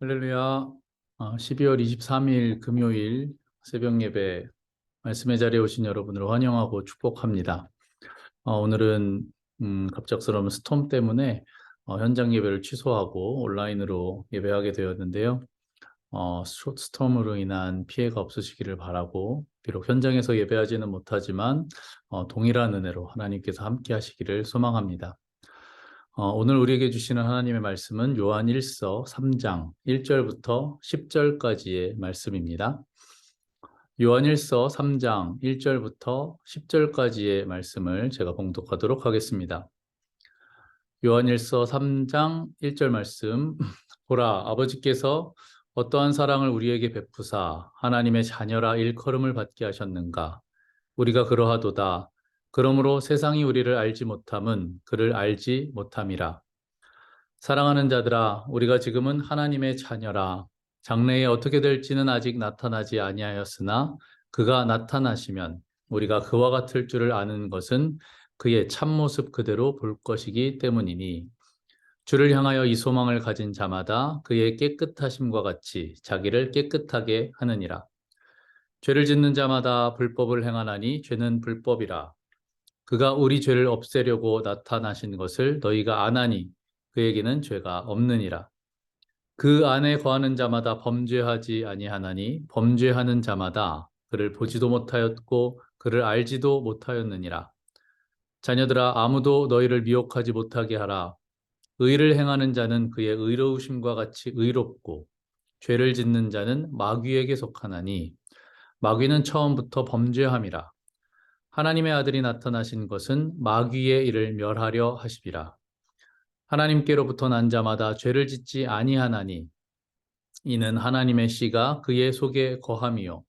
할렐루야. 12월 23일 금요일 새벽 예배 말씀의 자리에 오신 여러분을 환영하고 축복합니다. 오늘은 갑작스러운 스톰 때문에 현장 예배를 취소하고 온라인으로 예배하게 되었는데요. 스톰으로 인한 피해가 없으시기를 바라고, 비록 현장에서 예배하지는 못하지만 동일한 은혜로 하나님께서 함께 하시기를 소망합니다. 오늘 우리에게 주시는 하나님의 말씀은 요한 1서 3장 1절부터 10절까지의 말씀입니다. 요한 1서 3장 1절부터 10절까지의 말씀을 제가 봉독하도록 하겠습니다. 요한 1서 3장 1절 말씀. 보라, 아버지께서 어떠한 사랑을 우리에게 베푸사 하나님의 자녀라 일컬음을 받게 하셨는가. 우리가 그러하도다. 그러므로 세상이 우리를 알지 못함은 그를 알지 못함이라. 사랑하는 자들아, 우리가 지금은 하나님의 자녀라. 장래에 어떻게 될지는 아직 나타나지 아니하였으나 그가 나타나시면 우리가 그와 같을 줄을 아는 것은 그의 참모습 그대로 볼 것이기 때문이니, 주를 향하여 이 소망을 가진 자마다 그의 깨끗하심과 같이 자기를 깨끗하게 하느니라. 죄를 짓는 자마다 불법을 행하나니 죄는 불법이라. 그가 우리 죄를 없애려고 나타나신 것을 너희가 아나니 그에게는 죄가 없느니라. 그 안에 거하는 자마다 범죄하지 아니하나니 범죄하는 자마다 그를 보지도 못하였고 그를 알지도 못하였느니라. 자녀들아, 아무도 너희를 미혹하지 못하게 하라. 의를 행하는 자는 그의 의로우심과 같이 의롭고 죄를 짓는 자는 마귀에게 속하나니 마귀는 처음부터 범죄함이라. 하나님의 아들이 나타나신 것은 마귀의 일을 멸하려 하심이라. 하나님께로부터 난 자마다 죄를 짓지 아니하나니 이는 하나님의 씨가 그의 속에 거함이요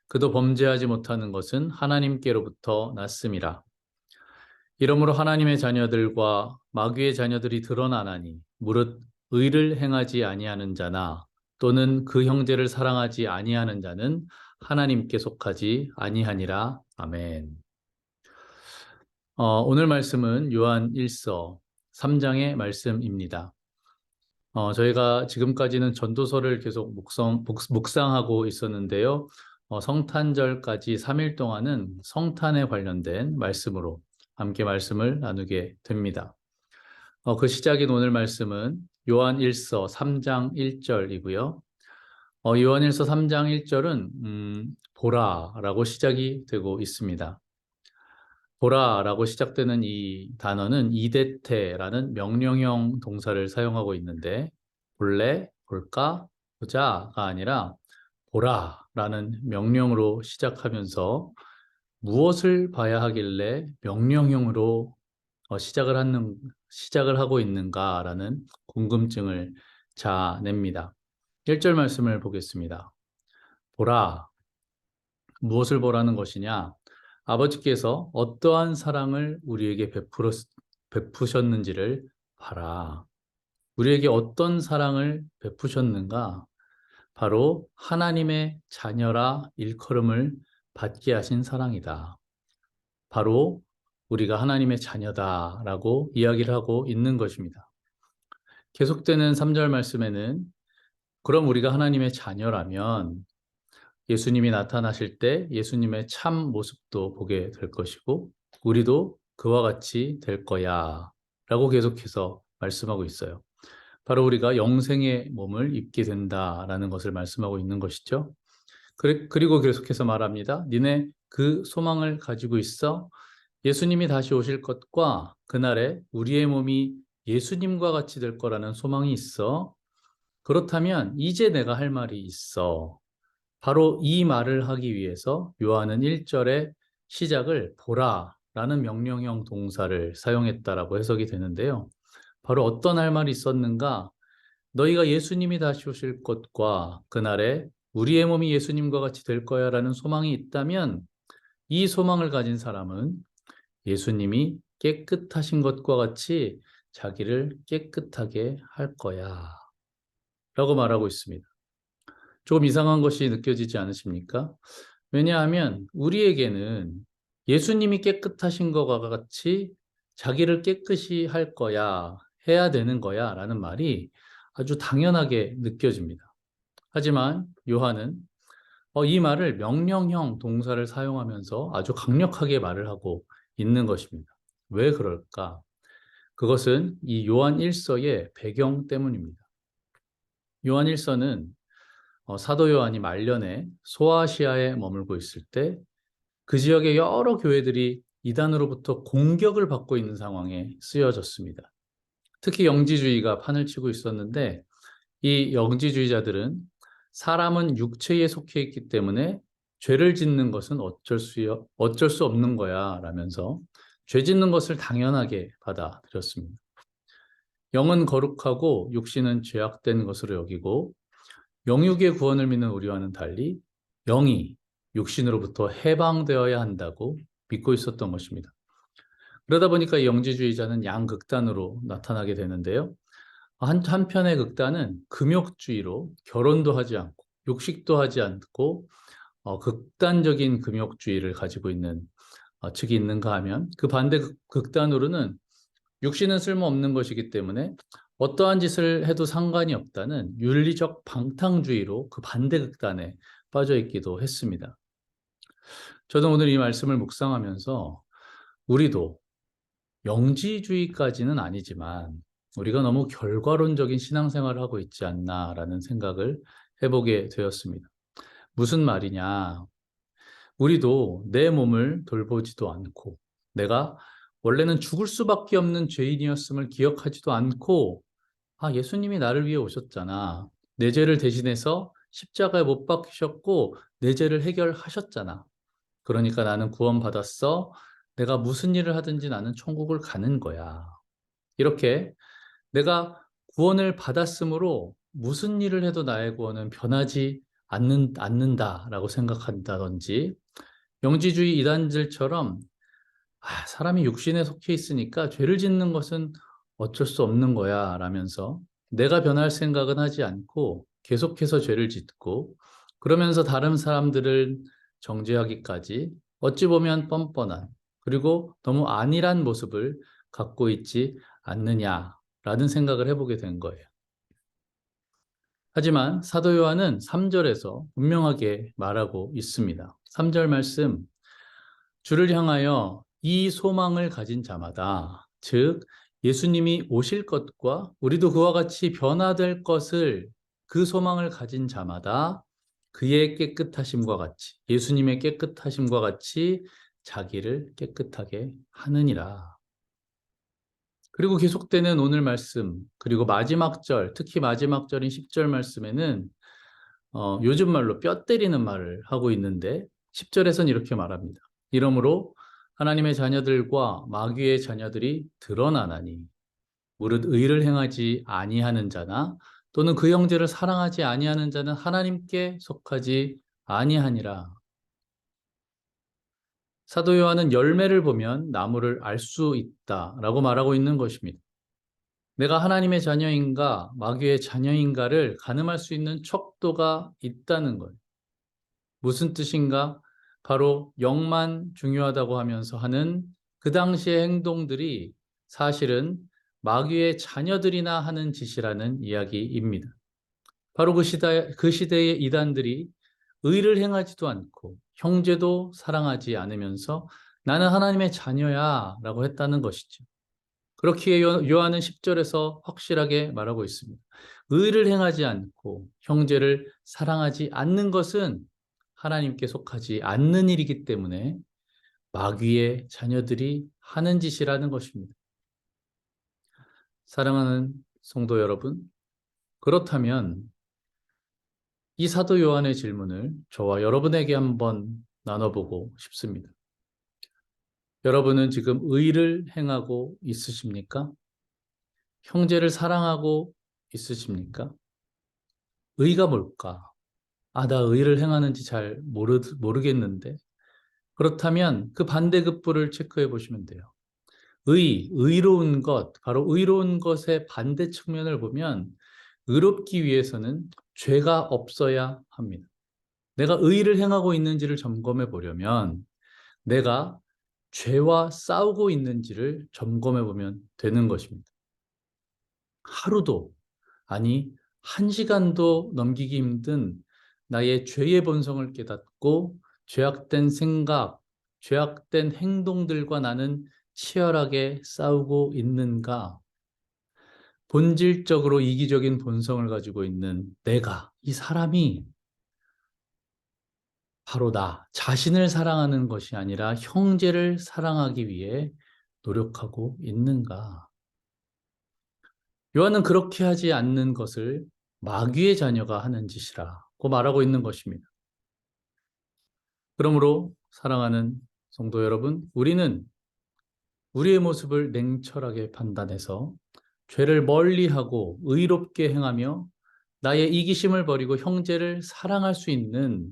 그도 범죄하지 못하는 것은 하나님께로부터 났음이라. 이러므로 하나님의 자녀들과 마귀의 자녀들이 드러나나니 무릇 의를 행하지 아니하는 자나 또는 그 형제를 사랑하지 아니하는 자는 하나님께 속하지 아니하니라. 아멘. 오늘 말씀은 요한 1서 3장의 말씀입니다. 저희가 지금까지는 전도서를 계속 묵상하고 있었는데요. 성탄절까지 3일 동안은 성탄에 관련된 말씀으로 함께 말씀을 나누게 됩니다. 그 시작인 오늘 말씀은 요한 1서 3장 1절이고요. 요한 1서 3장 1절은 보라라고 시작이 되고 있습니다. 보라라고 시작되는 이 단어는 이데테라는 명령형 동사를 사용하고 있는데, 볼래, 볼까, 보자가 아니라 보라라는 명령으로 시작하면서 무엇을 봐야 하길래 명령형으로 시작을 하고 있는가라는 궁금증을 자냅니다. 1절 말씀을 보겠습니다. 보라, 무엇을 보라는 것이냐? 아버지께서 어떠한 사랑을 우리에게 베푸셨는지를 봐라. 우리에게 어떤 사랑을 베푸셨는가? 바로 하나님의 자녀라 일컬음을 받게 하신 사랑이다. 바로 우리가 하나님의 자녀다라고 이야기를 하고 있는 것입니다. 계속되는 3절 말씀에는 그럼 우리가 하나님의 자녀라면 예수님이 나타나실 때 예수님의 참 모습도 보게 될 것이고 우리도 그와 같이 될 거야 라고 계속해서 말씀하고 있어요. 바로 우리가 영생의 몸을 입게 된다라는 것을 말씀하고 있는 것이죠. 그리고 계속해서 말합니다. 니네 그 소망을 가지고 있어. 예수님이 다시 오실 것과 그날에 우리의 몸이 예수님과 같이 될 거라는 소망이 있어. 그렇다면 이제 내가 할 말이 있어. 바로 이 말을 하기 위해서 요한은 1절의 시작을 보라라는 명령형 동사를 사용했다라고 해석이 되는데요. 바로 어떤 할 말이 있었는가? 너희가 예수님이 다시 오실 것과 그날에 우리의 몸이 예수님과 같이 될 거야 라는 소망이 있다면 이 소망을 가진 사람은 예수님이 깨끗하신 것과 같이 자기를 깨끗하게 할 거야 라고 말하고 있습니다. 조금 이상한 것이 느껴지지 않으십니까? 왜냐하면 우리에게는 예수님이 깨끗하신 것과 같이 자기를 깨끗이 할 거야, 해야 되는 거야 라는 말이 아주 당연하게 느껴집니다. 하지만 요한은 이 말을 명령형 동사를 사용하면서 아주 강력하게 말을 하고 있는 것입니다. 왜 그럴까? 그것은 이 요한 1서의 배경 때문입니다. 요한 1서는 사도 요한이 말년에 소아시아에 머물고 있을 때 그 지역의 여러 교회들이 이단으로부터 공격을 받고 있는 상황에 쓰여졌습니다. 특히 영지주의가 판을 치고 있었는데 이 영지주의자들은 사람은 육체에 속해 있기 때문에 죄를 짓는 것은 어쩔 수 없는 거야 라면서 죄 짓는 것을 당연하게 받아들였습니다. 영은 거룩하고 육신은 죄악된 것으로 여기고 영육의 구원을 믿는 우리와는 달리 영이 육신으로부터 해방되어야 한다고 믿고 있었던 것입니다. 그러다 보니까 이 영지주의자는 양극단으로 나타나게 되는데요. 한편의 극단은 금욕주의로 결혼도 하지 않고 육식도 하지 않고 극단적인 금욕주의를 가지고 있는 측이 있는가 하면 그 반대 극단으로는 육신은 쓸모없는 것이기 때문에 어떠한 짓을 해도 상관이 없다는 윤리적 방탕주의로 그 반대 극단에 빠져 있기도 했습니다. 저는 오늘 이 말씀을 묵상하면서 우리도 영지주의까지는 아니지만 우리가 너무 결과론적인 신앙생활을 하고 있지 않나라는 생각을 해보게 되었습니다. 무슨 말이냐? 우리도 내 몸을 돌보지도 않고 내가 원래는 죽을 수밖에 없는 죄인이었음을 기억하지도 않고 예수님이 나를 위해 오셨잖아. 내 죄를 대신해서 십자가에 못 박히셨고 내 죄를 해결하셨잖아. 그러니까 나는 구원받았어. 내가 무슨 일을 하든지 나는 천국을 가는 거야. 이렇게 내가 구원을 받았으므로 무슨 일을 해도 나의 구원은 변하지 않는다라고 생각한다든지 영지주의 이단들처럼 사람이 육신에 속해 있으니까 죄를 짓는 것은 어쩔 수 없는 거야 라면서 내가 변할 생각은 하지 않고 계속해서 죄를 짓고 그러면서 다른 사람들을 정죄하기까지 어찌 보면 뻔뻔한 그리고 너무 안일한 모습을 갖고 있지 않느냐라는 생각을 해보게 된 거예요. 하지만 사도 요한은 3절에서 분명하게 말하고 있습니다. 3절 말씀, 주를 향하여 이 소망을 가진 자마다, 즉 예수님이 오실 것과 우리도 그와 같이 변화될 것을 그 소망을 가진 자마다 그의 깨끗하심과 같이, 예수님의 깨끗하심과 같이 자기를 깨끗하게 하느니라. 그리고 계속되는 오늘 말씀, 그리고 마지막 절, 특히 마지막 절인 10절 말씀에는 요즘 말로 뼈 때리는 말을 하고 있는데 10절에서는 이렇게 말합니다. 이러므로 하나님의 자녀들과 마귀의 자녀들이 드러나나니 무릇 의를 행하지 아니하는 자나 또는 그 형제를 사랑하지 아니하는 자는 하나님께 속하지 아니하니라. 사도 요한은 열매를 보면 나무를 알 수 있다라고 말하고 있는 것입니다. 내가 하나님의 자녀인가 마귀의 자녀인가를 가늠할 수 있는 척도가 있다는 것. 무슨 뜻인가? 바로 영만 중요하다고 하면서 하는 그 당시의 행동들이 사실은 마귀의 자녀들이나 하는 짓이라는 이야기입니다. 바로 그 시대의 이단들이 의를 행하지도 않고 형제도 사랑하지 않으면서 나는 하나님의 자녀야 라고 했다는 것이죠. 그렇기에 요한은 10절에서 확실하게 말하고 있습니다. 의를 행하지 않고 형제를 사랑하지 않는 것은 하나님께 속하지 않는 일이기 때문에 마귀의 자녀들이 하는 짓이라는 것입니다. 사랑하는 성도 여러분, 그렇다면 이 사도 요한의 질문을 저와 여러분에게 한번 나눠보고 싶습니다. 여러분은 지금 의를 행하고 있으십니까? 형제를 사랑하고 있으십니까? 의가 뭘까? 나 의를 행하는지 잘 모르겠는데. 그렇다면 그 반대급부를 체크해 보시면 돼요. 의로운 것, 바로 의로운 것의 반대 측면을 보면 의롭기 위해서는 죄가 없어야 합니다. 내가 의를 행하고 있는지를 점검해 보려면 내가 죄와 싸우고 있는지를 점검해 보면 되는 것입니다. 하루도 아니, 1시간도 넘기기 힘든 나의 죄의 본성을 깨닫고 죄악된 생각, 죄악된 행동들과 나는 치열하게 싸우고 있는가? 본질적으로 이기적인 본성을 가지고 있는 내가, 이 사람이 바로 나 자신을 사랑하는 것이 아니라 형제를 사랑하기 위해 노력하고 있는가? 요한은 그렇게 하지 않는 것을 마귀의 자녀가 하는 짓이라고 말하고 있는 것입니다. 그러므로 사랑하는 성도 여러분, 우리는 우리의 모습을 냉철하게 판단해서 죄를 멀리하고 의롭게 행하며 나의 이기심을 버리고 형제를 사랑할 수 있는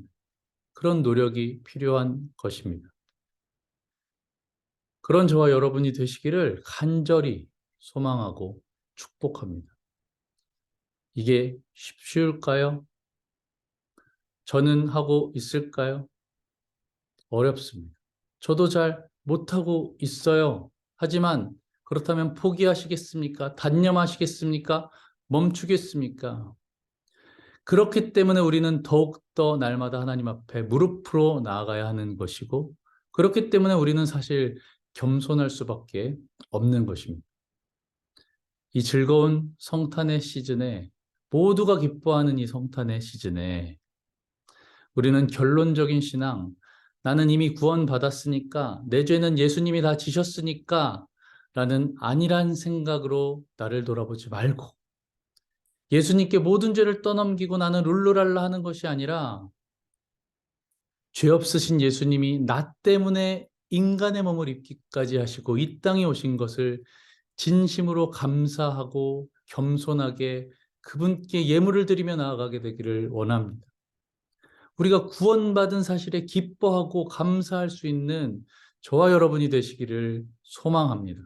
그런 노력이 필요한 것입니다. 그런 저와 여러분이 되시기를 간절히 소망하고 축복합니다. 이게 쉬울까요? 저는 하고 있을까요? 어렵습니다. 저도 잘 못하고 있어요. 하지만 그렇다면 포기하시겠습니까? 단념하시겠습니까? 멈추겠습니까? 그렇기 때문에 우리는 더욱더 날마다 하나님 앞에 무릎으로 나아가야 하는 것이고, 그렇기 때문에 우리는 사실 겸손할 수밖에 없는 것입니다. 이 즐거운 성탄의 시즌에, 모두가 기뻐하는 이 성탄의 시즌에 우리는 결론적인 신앙, 나는 이미 구원받았으니까, 내 죄는 예수님이 다 지셨으니까 라는 안일한 생각으로 나를 돌아보지 말고, 예수님께 모든 죄를 떠넘기고 나는 룰루랄라 하는 것이 아니라, 죄 없으신 예수님이 나 때문에 인간의 몸을 입기까지 하시고 이 땅에 오신 것을 진심으로 감사하고 겸손하게 그분께 예물을 드리며 나아가게 되기를 원합니다. 우리가 구원받은 사실에 기뻐하고 감사할 수 있는 저와 여러분이 되시기를 소망합니다.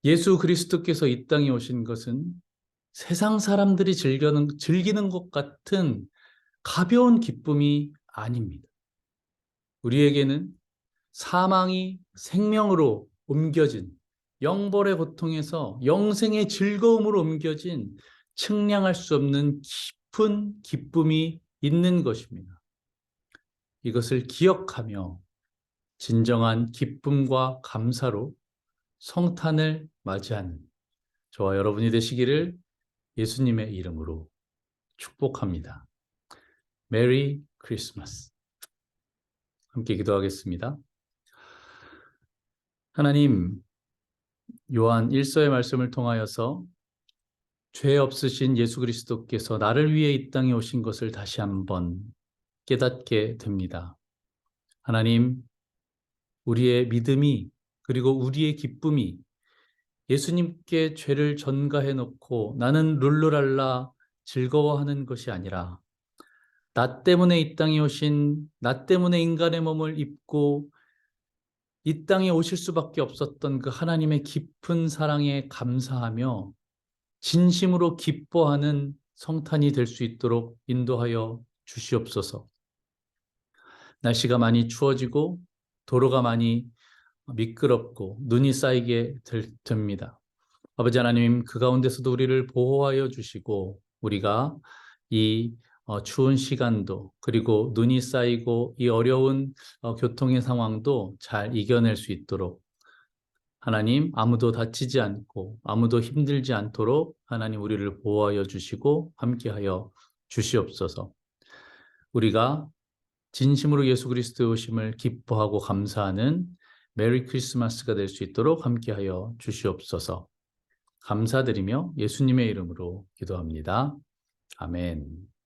예수 그리스도께서 이 땅에 오신 것은 세상 사람들이 즐기는 것 같은 가벼운 기쁨이 아닙니다. 우리에게는 사망이 생명으로 옮겨진, 영벌의 고통에서 영생의 즐거움으로 옮겨진 측량할 수 없는 깊은 기쁨이 있는 것입니다. 이것을 기억하며 진정한 기쁨과 감사로 성탄을 맞이하는 저와 여러분이 되시기를 예수님의 이름으로 축복합니다. 메리 크리스마스. 함께 기도하겠습니다. 하나님, 요한 1서의 말씀을 통하여서 죄 없으신 예수 그리스도께서 나를 위해 이 땅에 오신 것을 다시 한번 깨닫게 됩니다. 하나님, 우리의 믿음이 그리고 우리의 기쁨이 예수님께 죄를 전가해 놓고 나는 룰루랄라 즐거워하는 것이 아니라 나 때문에 이 땅에 오신, 나 때문에 인간의 몸을 입고 이 땅에 오실 수밖에 없었던 그 하나님의 깊은 사랑에 감사하며 진심으로 기뻐하는 성탄이 될 수 있도록 인도하여 주시옵소서. 날씨가 많이 추워지고 도로가 많이 미끄럽고 눈이 쌓이게 됩니다. 아버지 하나님, 그 가운데서도 우리를 보호하여 주시고 우리가 이 추운 시간도 그리고 눈이 쌓이고 이 어려운 교통의 상황도 잘 이겨낼 수 있도록 하나님, 아무도 다치지 않고 아무도 힘들지 않도록 하나님 우리를 보호하여 주시고 함께하여 주시옵소서. 우리가 진심으로 예수 그리스도의 오심을 기뻐하고 감사하는 메리 크리스마스가 될 수 있도록 함께하여 주시옵소서. 감사드리며 예수님의 이름으로 기도합니다. 아멘.